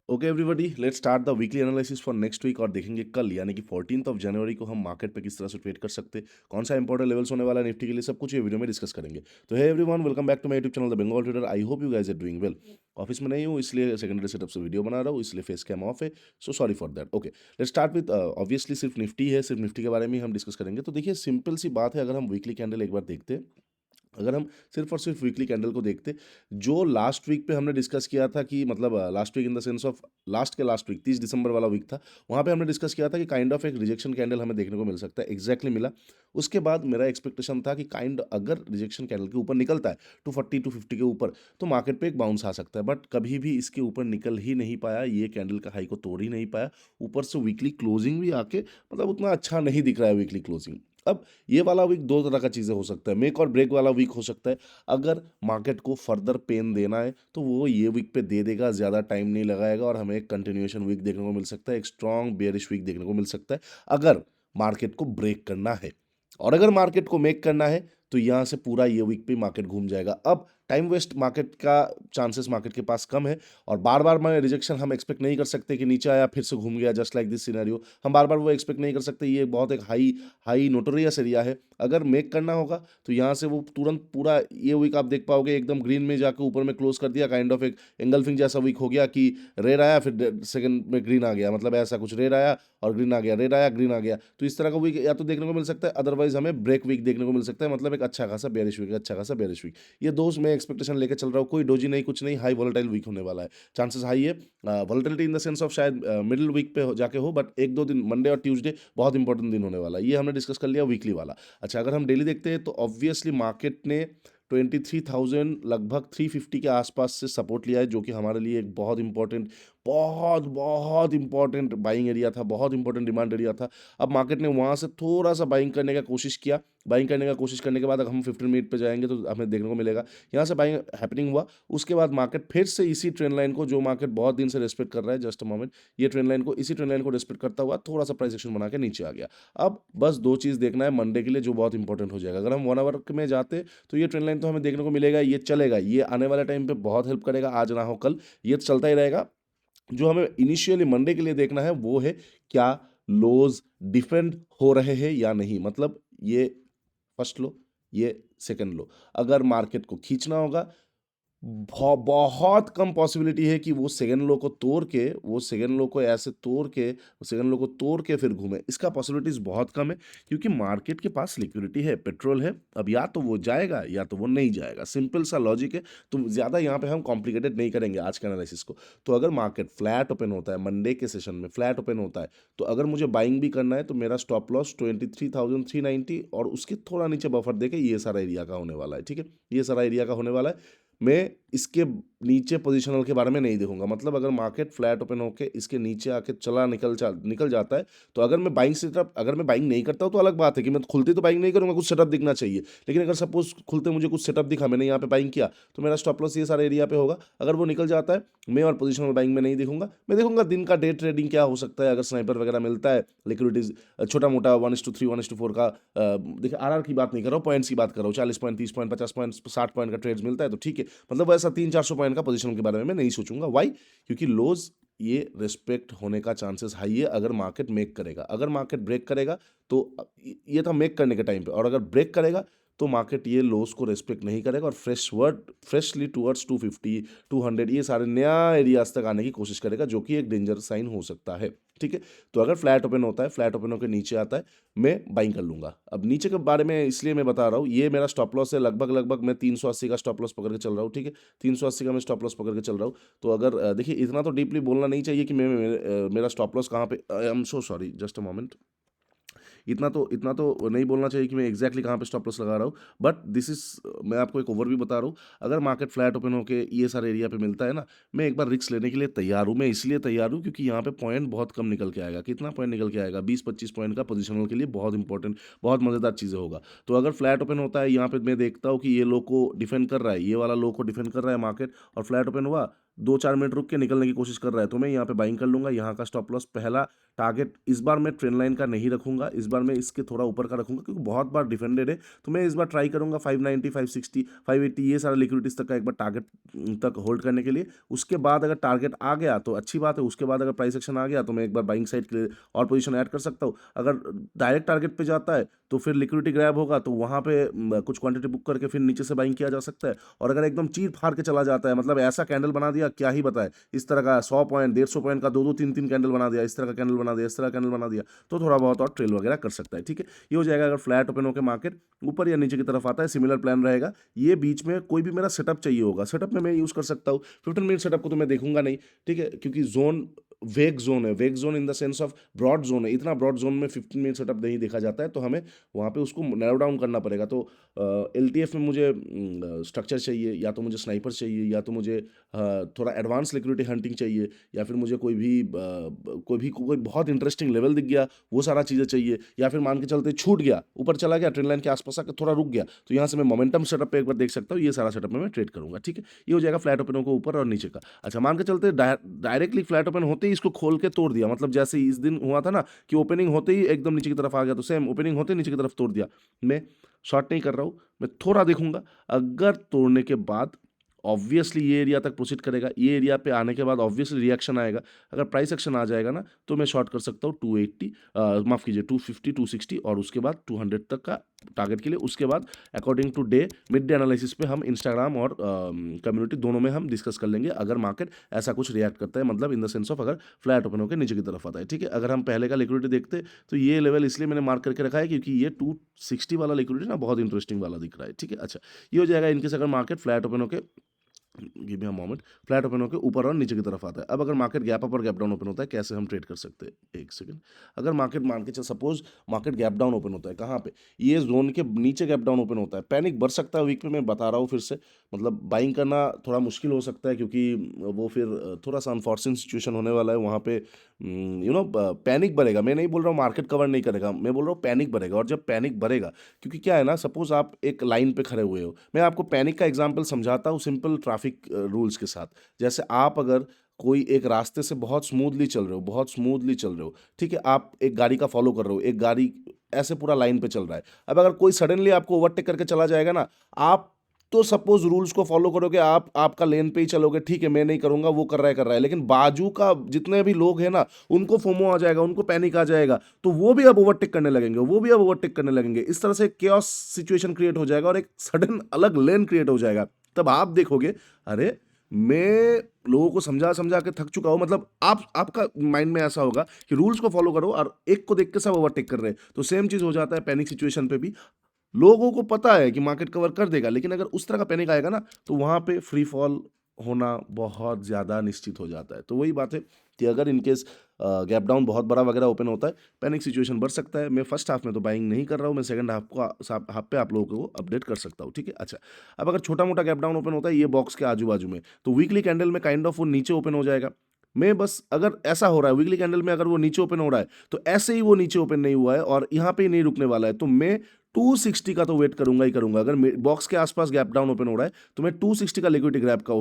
Okay everybody, let's start the weekly analysis for next week और देखेंगे कल यानी कि 14 जनवरी को हम मार्केट पे किस तरह से ट्रेड कर सकते हैं, कौन सा इंपॉर्टेंट लेवल्स होने वाला है निफ्टी के लिए, सब कुछ ये वीडियो में डिस्कस करेंगे। तो hey everyone, welcome back to my YouTube channel the Bengal trader. I hope you guys are doing well. Office में नहीं हूँ इसलिए सेकेंडरी सेटअप से वीडियो बना रहा हूँ, इसलिए फेस कैम ऑफ है, so sorry for that. Okay, let's start with obviously सिर्फ निफ्टी है, सिर्फ निफ्टी के बारे में ही हम डिस्कस करेंगे। तो देखिए सिंपल सी बात है, अगर हम वीकली कैंडल एक बार देखते हैं, अगर हम सिर्फ और सिर्फ वीकली कैंडल को देखते, जो लास्ट वीक पे हमने डिस्कस किया था कि मतलब last week in the sense of last के लास्ट वीक 30 दिसंबर वाला वीक था, वहाँ पे हमने डिस्कस किया था कि काइंड ऑफ एक रिजेक्शन कैंडल हमें देखने को मिल सकता है। एग्जैक्टली मिला। उसके बाद मेरा एक्सपेक्टेशन था कि काइंड अगर रिजेक्शन कैंडल के ऊपर निकलता है 240 250 के ऊपर, तो मार्केट पे एक बाउंस आ सकता है, बट कभी भी इसके ऊपर निकल ही नहीं पाया, ये कैंडल का हाई को तोड़ ही नहीं पाया। ऊपर से वीकली क्लोजिंग भी आके मतलब उतना अच्छा नहीं दिख रहा है वीकली क्लोजिंग। अब ये वाला वीक दो तरह का चीज़ें हो सकता है, मेक और ब्रेक वाला वीक हो सकता है। अगर मार्केट को फर्दर पेन देना है तो वो ये वीक पे दे देगा, ज़्यादा टाइम नहीं लगाएगा और हमें एक कंटिन्यूएशन वीक देखने को मिल सकता है, एक स्ट्रॉन्ग बेयरिश वीक देखने को मिल सकता है अगर मार्केट को ब्रेक करना है। और अगर मार्केट को मेक करना है तो यहाँ से पूरा ये वीक पे मार्केट घूम जाएगा। अब टाइम वेस्ट मार्केट का चांसेस मार्केट के पास कम है, और बार बार मैं रिजेक्शन हम एक्सपेक्ट नहीं कर सकते कि नीचे आया फिर से घूम गया जस्ट लाइक दिस सिनेरियो। हम बार बार वो एक्सपेक्ट नहीं कर सकते, ये बहुत एक हाई हाई नोटोरियस एरिया है। अगर मेक करना होगा तो यहाँ से वो तुरंत पूरा ये वीक आप देख पाओगे एकदम ग्रीन में जाके ऊपर में क्लोज कर दिया, काइंड ऑफ एक एंगल्फिंग जैसा वीक हो गया कि रेड आया फिर सेकंड में ग्रीन आ गया, मतलब ऐसा कुछ, रेड आया और ग्रीन आ गया, रेड आया ग्रीन आ गया। तो इस तरह का वीक या तो देखने को मिल सकता है, अदरवाइज हमें ब्रेक वीक देखने को मिल सकता है, मतलब एक अच्छा खासा बेरिश वीक, अच्छा खासा बेरिश वीक। ये दोस्त मैं एक्सपेक्टेशन लेकर चल रहा हूँ, कोई डोजी नहीं, कुछ नहीं, हाई वोलेटाइल वीक होने वाला है। चांसेस हाई है volatility in the sense of शायद मिडिल वीक पे जाके हो, बट एक दो दिन मंडे और ट्यूसडे बहुत इंपॉर्टेंट दिन होने वाला है। ये हमने डिस्कस कर लिया वीकली वाला। अच्छा, अगर हम डेली देखते हैं तो ऑब्वियसली मार्केट ने 23,000 लगभग 350 के आसपास से सपोर्ट लिया है, जो कि हमारे लिए एक बहुत इंपॉर्टेंट, बहुत बहुत इंपॉर्टेंट बाइंग एरिया था, बहुत इंपॉर्टेंट डिमांड एरिया था। अब मार्केट ने वहाँ से थोड़ा सा बाइंग करने का कोशिश किया। बाइंग करने का कोशिश करने के बाद अगर हम 15 मिनट पे जाएंगे तो हमें देखने को मिलेगा यहाँ से बाइंग हैपनिंग हुआ। उसके बाद मार्केट फिर से इसी ट्रेंड लाइन को, जो मार्केट बहुत दिन से रेस्पेक्ट कर रहा है, जस्ट अ मोमेंट, ये ट्रेंड लाइन को, इसी ट्रेंड लाइन को रेस्पेक्ट करता हुआ थोड़ा सा प्राइस एक्शन बना के नीचे आ गया। अब बस दो चीज़ देखना है मंडे के लिए जो बहुत इंपॉर्टेंट हो जाएगा। अगर हम 1 आवर में जाते तो ये ट्रेंड लाइन तो हमें देखने को मिलेगा, ये चलेगा, ये आने वाले टाइम पे बहुत हेल्प करेगा, आज ना हो कल ये तो चलता ही रहेगा। जो हमें इनिशियली मंडे के लिए देखना है वो है क्या लोज डिफेंड हो रहे हैं या नहीं, मतलब ये फर्स्ट लो, ये सेकंड लो। अगर मार्केट को खींचना होगा, बहुत कम पॉसिबिलिटी है कि वो सेकंड लो को तोड़ के, वो सेकंड लो को ऐसे तोड़ के, सेकंड लो को तोड़ के फिर घूमे, इसका पॉसिबिलिटीज बहुत कम है, क्योंकि मार्केट के पास लिक्विडिटी है, पेट्रोल है। अब या तो वो जाएगा या तो वो नहीं जाएगा, सिंपल सा लॉजिक है। तो ज़्यादा यहाँ पे हम कॉम्प्लिकेटेड नहीं करेंगे आज के एनालिसिस को। तो अगर मार्केट फ्लैट ओपन होता है, मंडे के सेशन में फ्लैट ओपन होता है, तो अगर मुझे बाइंग भी करना है तो मेरा स्टॉप लॉस 23,390 और उसके थोड़ा नीचे बफर देके ये सारा एरिया का होने वाला है। ठीक है, ये सारा एरिया का होने वाला है। मैं इसके नीचे पोजिशनल के बारे में नहीं देखूंगा, मतलब अगर मार्केट फ्लैट ओपन होकर इसके नीचे आके चला निकल जाता है, तो अगर मैं बाइंग सेटअप, अगर मैं बाइंग नहीं करता हूँ तो अलग बात है कि मैं खुलते तो बाइंग नहीं करूँगा, कुछ सेटअप दिखना चाहिए। लेकिन अगर सपोज खुलते मुझे कुछ सेटअप दिखा, मैंने यहाँ पे बाइंग किया, तो मेरा स्टॉप लॉस ये सारे एरिया पे होगा। अगर वो निकल जाता है, मैं और पोजिशनल बाइंग में नहीं देखूंगा, मैं देखूंगा दिन का डे ट्रेडिंग क्या हो सकता है। अगर स्नाइपर वगैरह मिलता है, लिक्विडिटीज छोटा मोटा 1:3 1:4 का, देखिए आरआर की बात नहीं कर रहा हूँ, पॉइंट्स की बात कर रहा हूँ, 40 पॉइंट 30 पॉइंट 50 पॉइंट 60 पॉइंट का ट्रेड्स मिलता है तो ठीक है। मतलब वैसा 300-400 पॉइंट का पोजीशन के बारे में मैं नहीं सोचूंगा। वाई? क्योंकि लोज ये रिस्पेक्ट होने का चांसेस हाई है अगर मार्केट मेक करेगा। अगर मार्केट ब्रेक करेगा तो ये था मेक करने के टाइम पे, और अगर ब्रेक करेगा तो मार्केट ये लोस को रेस्पेक्ट नहीं करेगा और फ्रेशली टूवर्ड्स 250 200 ये सारे नया एरियाज तक आने की कोशिश करेगा, जो कि एक डेंजर साइन हो सकता है। ठीक है, तो अगर फ्लैट ओपन होता है, फ्लैट ओपन होकर नीचे आता है, मैं बाइंग कर लूंगा। अब नीचे के बारे में इसलिए मैं बता रहा हूँ, ये मेरा स्टॉप लॉस है, लगभग मैं 380 का स्टॉप लॉस पकड़ के चल रहा हूँ। ठीक है, 380 का मैं स्टॉप लॉस पकड़ के चल रहा हूँ। तो अगर देखिए इतना तो डीपली बोलना नहीं चाहिए कि मेरा स्टॉप लॉस कहाँ पे, I am so sorry, just a moment. इतना तो नहीं बोलना चाहिए कि मैं एग्जैक्टली कहाँ पे स्टॉप लॉस लगा रहा हूँ, बट दिस इज, मैं आपको एक ओवरव्यू बता रहा हूँ। अगर मार्केट फ्लैट ओपन होके ये सारे एरिया पे मिलता है ना, मैं एक बार रिस्क लेने के लिए तैयार हूँ। मैं इसलिए तैयार हूँ क्योंकि यहाँ पे पॉइंट बहुत कम निकल के आएगा। कितना पॉइंट निकल के आएगा? 20-25 पॉइंट का पोजिशनल के लिए बहुत इंपॉर्टेंट, बहुत मज़ेदार चीज़ें होगा। तो अगर फ्लैट ओपन होता है यहाँ पे, मैं देखता हूँ कि ये लो को डिफेंड कर रहा है, ये वाला लो को डिफेंड कर रहा है मार्केट, और फ्लैट ओपन हुआ 2-4 मिनट रुक के निकलने की कोशिश कर रहा है तो मैं यहाँ पे बाइंग कर लूँगा। यहाँ का स्टॉप लॉस पहला टारगेट इस बार मैं ट्रेंड लाइन का नहीं रखूँगा, इस बार मैं इसके थोड़ा ऊपर का रखूँगा क्योंकि बहुत बार डिफेंडेड है। तो मैं इस बार ट्राई करूँगा 590, 560, 580 ये सारा लिक्विडिटीज़ तक का एक बार टारगेट तक होल्ड करने के लिए। उसके बाद अगर टारगेट आ गया तो अच्छी बात है, उसके बाद अगर प्राइस एक्शन आ गया तो मैं एक बार बाइंग साइड के लिए और पोजीशन ऐड कर सकता हूँ। अगर डायरेक्ट टारगेट पे जाता है तो फिर लिक्विडिटी ग्रैब होगा तो वहाँ पे कुछ क्वांटिटी बुक करके फिर नीचे से बाइंग किया जा सकता है। और अगर एकदम चीर फाड़ के चला जाता है, मतलब ऐसा कैंडल बना दिया क्या ही बताए, इस तरह का 100 पॉइंट 150 पॉइंट का 2-2 3-3 कैंडल बना दिया, इस तरह का कैंडल बना दिया, इस तरह का कैंडल बना दिया, तो थोड़ा बहुत और ट्रेल वगैरह कर सकता है। ठीक है, ये हो जाएगा अगर फ्लैट ओपन होकर मार्केट ऊपर या नीचे की तरफ आता है, सिमिलर प्लान रहेगा। ये बीच में कोई भी मेरा सेटअप चाहिए होगा, सेटअप में मैं यूज़ कर सकता हूँ। 15 मिनट सेटअप को तो मैं देखूंगा नहीं, ठीक है, क्योंकि जोन वेग जोन है, vague zone in the sense of broad zone है। इतना ब्रॉड जोन में 15 मिनट सेटअप नहीं देखा जाता है, तो हमें वहाँ पे उसको नैरो डाउन करना पड़ेगा। तो एलटीएफ में मुझे स्ट्रक्चर चाहिए, या तो मुझे स्नाइपर चाहिए, या तो मुझे थोड़ा एडवांस लिक्विडिटी हंटिंग चाहिए, या फिर मुझे कोई बहुत इंटरेस्टिंग लेवल दिख गया, वो सारा चीज़ें चाहिए, या फिर मान के चलते छूट गया, ऊपर चला गया, ट्रेंड लाइन के आसपास आकर थोड़ा रुक गया, तो यहाँ से मैं मोमेंटम सेटअप पे एक बार देख सकता हूँ। ये सारा सेटअप में मैं ट्रेड करूँगा। ठीक है, ये हो जाएगा फ्लैट ओपनों को ऊपर और नीचे का। अच्छा, मान के चलते डायरेक्टली फ्लैट ओपन होते ही इसको खोल के तोड़ दिया, मतलब जैसे इस दिन हुआ था ना कि ओपनिंग होते ही एकदम नीचे की तरफ आ गया, तो सेम ओपनिंग होते ही नीचे की तरफ तोड़ दिया। मैं शॉर्ट नहीं कर रहा हूँ, मैं थोड़ा देखूंगा। अगर तोड़ने के बाद ऑब्वियसली ये एरिया तक प्रोसीड करेगा, ये एरिया पे आने के बाद ऑब्वियसली रिएक्शन आएगा। अगर प्राइस एक्शन आ जाएगा ना तो मैं शॉर्ट कर सकता हूँ 280, माफ़ कीजिए 250, 260 और उसके बाद 200 तक का टारगेट के लिए। उसके बाद according to day mid day analysis पे हम इंस्टाग्राम और कम्युनिटी दोनों में हम डिस्कस कर लेंगे, अगर मार्केट ऐसा कुछ रिएक्ट करता है, मतलब इन द सेंस ऑफ अगर फ्लैट ओपन होकर नीचे की तरफ आता है। ठीक है, अगर हम पहले का लिक्विडिटी देखते तो ये लेवल इसलिए मैंने मार्क करके रखा है क्योंकि ये 260 वाला लिक्विडिटी ना बहुत इंटरेस्टिंग वाला दिख रहा है। ठीक है, अच्छा, ये हो जाएगा इनकेस अगर मार्केट फ्लैट ओपन होकर, give me a moment, flat open होकर ऊपर और नीचे की तरफ आता है। अब अगर मार्केट गैप अप और गैप डाउन ओपन होता है, कैसे हम ट्रेड कर सकते हैं, एक सेकंड। अगर मार्केट मान के चल, suppose market gap down open होता है, कहाँ पे, ये जोन के नीचे गैप डाउन ओपन होता है, पैनिक बढ़ सकता है वीक पे, मैं बता रहा हूँ फिर से, मतलब बाइंग करना थोड़ा मुश्किल हो सकता है क्योंकि वो फिर थोड़ा सा अनफॉर्चुनेट सिचुएशन होने वाला है वहाँ पे। पैनिक बढ़ेगा, मैं नहीं बोल रहा हूँ मार्केट कवर नहीं करेगा, मैं बोल रहा हूँ पैनिक बढ़ेगा। और जब पैनिक बढ़ेगा, क्योंकि क्या है ना, सपोज आप एक लाइन पे खड़े हुए हो, मैं आपको पैनिक का एग्जांपल समझाता हूँ सिंपल ट्रैफिक रूल्स के साथ। जैसे आप अगर कोई एक रास्ते से बहुत स्मूथली चल रहे हो, बहुत स्मूथली चल रहे हो, ठीक है, आप एक गाड़ी का फॉलो कर रहे हो, एक गाड़ी ऐसे पूरा लाइन पे चल रहा है। अब अगर कोई सडनली आपको ओवरटेक करके चला जाएगा ना, आप तो सपोज रूल्स को फॉलो करोगे, आप आपका लेन पे ही चलोगे, ठीक है, मैं नहीं करूंगा, वो कर रहा है, लेकिन बाजू का जितने भी लोग हैं ना, उनको फोमो आ जाएगा, उनको पैनिक आ जाएगा, तो वो भी अब ओवरटेक करने लगेंगे, वो भी अब ओवरटेक करने लगेंगे। इस तरह से केओस सिचुएशन क्रिएट हो जाएगा और एक सडन अलग लेन क्रिएट हो जाएगा। तब आप देखोगे, अरे मैं लोगों को समझा समझा के थक चुका हूं, मतलब आपका माइंड में ऐसा होगा कि रूल्स को फॉलो करो और एक को देख के सब ओवरटेक कर रहे हैं, तो सेम चीज हो जाता है पैनिक सिचुएशन पे भी। लोगों को पता है कि मार्केट कवर कर देगा, लेकिन अगर उस तरह का पैनिक आएगा ना, तो वहाँ पे फ्री फॉल होना बहुत ज़्यादा निश्चित हो जाता है। तो वही बात है कि अगर इनकेस गैप डाउन बहुत बड़ा वगैरह ओपन होता है, पैनिक सिचुएशन बढ़ सकता है। मैं फर्स्ट हाफ में तो बाइंग नहीं कर रहा हूँ, मैं सेकंड हाफ पे आप लोगों को अपडेट कर सकता हूँ। ठीक है, अच्छा, अब अगर छोटा मोटा गैप डाउन ओपन होता है ये बॉक्स के आजू बाजू में, तो वीकली कैंडल में काइंड ऑफ वो नीचे ओपन हो जाएगा। मैं बस, अगर ऐसा हो रहा है वीकली कैंडल में, अगर वो नीचे ओपन हो रहा है, तो ऐसे ही वो नीचे ओपन नहीं हुआ है और यहाँ पे ही नहीं रुकने वाला है, तो मैं 260 का तो वेट करूंगा ही करूंगा। अगर बॉक्स के आसपास गैप डाउन ओपन हो रहा है तो मैं 260 का लिक्विडिटी ग्रैब का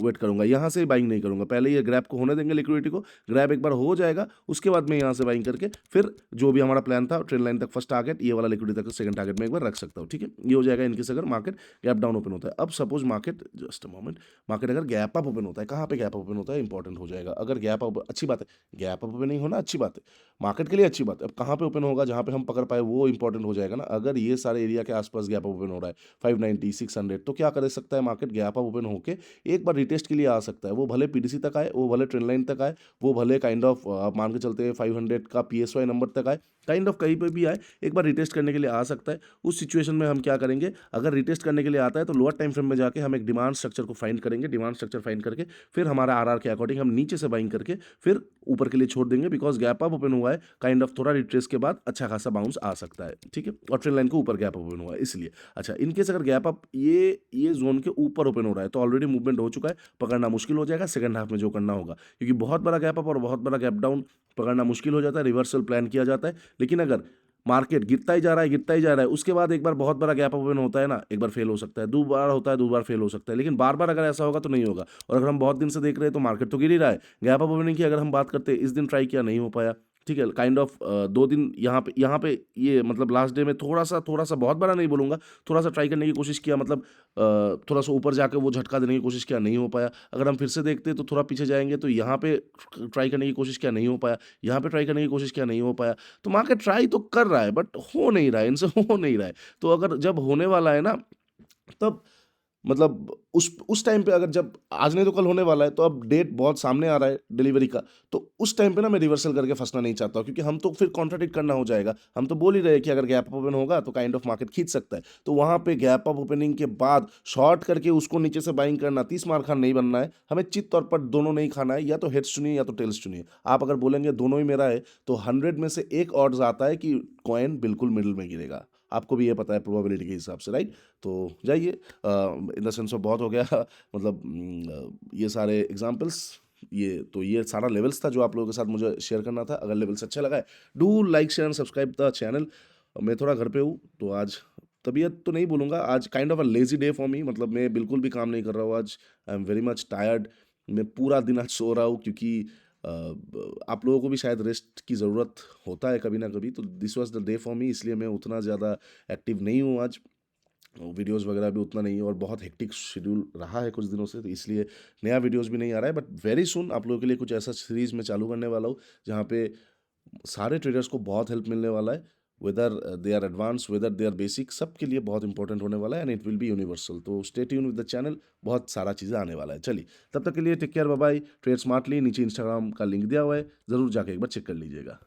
वेट करूंगा, यहाँ से बाइंग नहीं करूंगा। पहले ये ग्रैब को होने देंगे, लिक्विडिटी को ग्रैब एक बार हो जाएगा, उसके बाद मैं यहाँ से बाइंग करके फिर जो भी हमारा प्लान था ट्रेंड लाइन तक फर्स्ट टारगेट, ये वाला लिक्विडिटी तक सेकंड टारगेट में एक बार रख सकता हूँ। ठीक है, ये हो जाएगा इनकेस अगर मार्केट गैप डाउन ओपन होता है। अब suppose market, just a moment, market अगर गैप अप ओपन होता है, कहाँ पे गैप अप ओपन होता है इंपॉर्टेंट हो जाएगा। अगर गैप अप, अच्छी बात है, गैप अप ओपन नहीं होना अच्छी बात है, मार्केट के लिए अच्छी बात है। अब कहाँ पे ओपन होगा, जहाँ पे हम पकड़ पाए, वो इंपॉर्टेंट हो जाएगा ना। अगर ये सारे एरिया के आसपास गैप ओपन हो रहा है 590, 600, तो क्या कर सकता है मार्केट, गैप अप ओपन होके एक बार रिटेस्ट के लिए आ सकता है। वो भले पीडीसी तक आए, वो भले ट्रेंड लाइन तक आए, वो भले काइंड ऑफ आप मान के चलते हैं 500 का पीएसवाई नंबर तक आए, काइंड ऑफ कहीं पे भी आए, एक बार रिटेस्ट करने के लिए आ सकता है। उस सिचुएशन में हम क्या करेंगे, अगर रिटेस्ट करने के लिए आता है तो लोअर टाइम फ्रेम में जाके हम एक डिमांड स्ट्रक्चर को फाइंड करेंगे, डिमांड स्ट्रक्चर फाइंड करके फिर हमारा आरआर के अकॉर्डिंग हम नीचे से बाइंग करके फिर ऊपर के लिए छोड़ देंगे, बिकॉज गैप अप ओपन हुआ है, काइंड ऑफ थोड़ा रिट्रेस के बाद अच्छा खासा बाउंस आ सकता है। ठीक है, और ट्रेंड लाइन के ऊपर गैप ओपन हुआ है इसलिए। अच्छा, इनकेस अगर गैप अप ये जोन के ऊपर ओपन हो रहा है तो ऑलरेडी मूवमेंट हो चुका है, पकड़ना मुश्किल हो जाएगा सेकंड हाफ में जो करना होगा, क्योंकि बहुत बड़ा गैप अप और बहुत बड़ा गैप डाउन पकड़ना मुश्किल हो जाता है, रिवर्सल प्लान किया जाता है। लेकिन अगर मार्केट गिरता ही जा रहा है, गिरता ही जा रहा है, उसके बाद एक बार बहुत बड़ा गैप ओपन होता है ना, एक बार फेल हो सकता है, 2 बार होता है, 2 बार फेल हो सकता है, लेकिन बार-बार अगर ऐसा होगा तो नहीं होगा। और अगर हम बहुत दिन से देख रहे हैं तो मार्केट तो गिर ही रहा है। गैप अप ओपनिंग की अगर हम बात करते हैं, इस दिन ट्राई किया, नहीं हो पाया, ठीक है? काइंड ऑफ 2 दिन यहाँ पे ये मतलब लास्ट डे में थोड़ा-सा बहुत बड़ा नहीं बोलूँगा, थोड़ा-सा ट्राई करने की कोशिश किया, मतलब थोड़ा-सा ऊपर जाके वो झटका देने की कोशिश किया, नहीं हो पाया। अगर हम फिर से देखते हैं तो थोड़ा पीछे जाएँगे, तो यहाँ पे ट्राई करने की कोशिश किया, नहीं हो पाया। यहाँ पे ट्राई करने की कोशिश किया, नहीं हो पाया। तो मार्केट ट्राई तो कर रहा है बट हो नहीं रहा है, इनसे हो नहीं रहा है। तो अगर जब होने वाला है ना, तब मतलब उस टाइम पे, अगर जब आज नहीं तो कल होने वाला है, तो अब डेट बहुत सामने आ रहा है डिलीवरी का, तो उस टाइम पे ना मैं रिवर्सल करके फँसना नहीं चाहता हूँ, क्योंकि हम तो फिर कॉन्ट्राडिक्ट करना हो जाएगा। हम तो बोल ही रहे हैं कि अगर गैप अप ओपन होगा तो काइंड ऑफ मार्केट खींच सकता है। तो वहाँ पे गैप अप ओपनिंग के बाद शॉर्ट करके उसको नीचे से बाइंग करना, 30 मार खान नहीं बनना है। हमें चित तौर पर दोनों नहीं खाना है, या तो हेड्स चुनिए या तो टेल्स चुनिए। आप अगर बोलेंगे दोनों ही मेरा है, तो 100 में से 1 ऑड्स आता है कि कॉइन बिल्कुल मिडल में गिरेगा। आपको भी ये पता है प्रोबेबिलिटी के हिसाब से, राइट? तो जाइए, इन द सेंस ऑफ बहुत हो गया मतलब ये सारे एग्जांपल्स, ये सारा लेवल्स था जो आप लोगों के साथ मुझे शेयर करना था। अगर लेवल्स अच्छा लगा है, do like share and subscribe the channel. मैं थोड़ा घर पे हूँ, तो आज तबीयत तो नहीं बोलूँगा, आज kind of a lazy day for me, मतलब मैं बिल्कुल भी काम नहीं कर रहा हूँ आज। I am very much tired. मैं पूरा दिन आज सो रहा हूँ, क्योंकि आप लोगों को भी शायद रेस्ट की ज़रूरत होता है कभी ना कभी, तो this was the day for me, इसलिए मैं उतना ज़्यादा एक्टिव नहीं हूँ आज। वीडियोज़ वगैरह भी उतना नहीं है, और बहुत हेक्टिक शेड्यूल रहा है कुछ दिनों से, तो इसलिए नया वीडियोज़ भी नहीं आ रहा है। बट वेरी सून आप लोगों के लिए कुछ ऐसा सीरीज़ मैं चालू करने वाला हूँ, जहाँ पे सारे ट्रेडर्स को बहुत हेल्प मिलने वाला है। Whether they are advance, whether they are basic, सबके लिए बहुत इंपॉर्टेंट होने वाला है, and it will be universal. तो stay tune with the channel, बहुत सारा चीज़ें आने वाला है। चलिए, तब तक के लिए take care, bye bye. Trade smartly, नीचे इंस्टाग्राम का लिंक दिया हुआ है, ज़रूर जाके एक बार चेक कर लीजिएगा।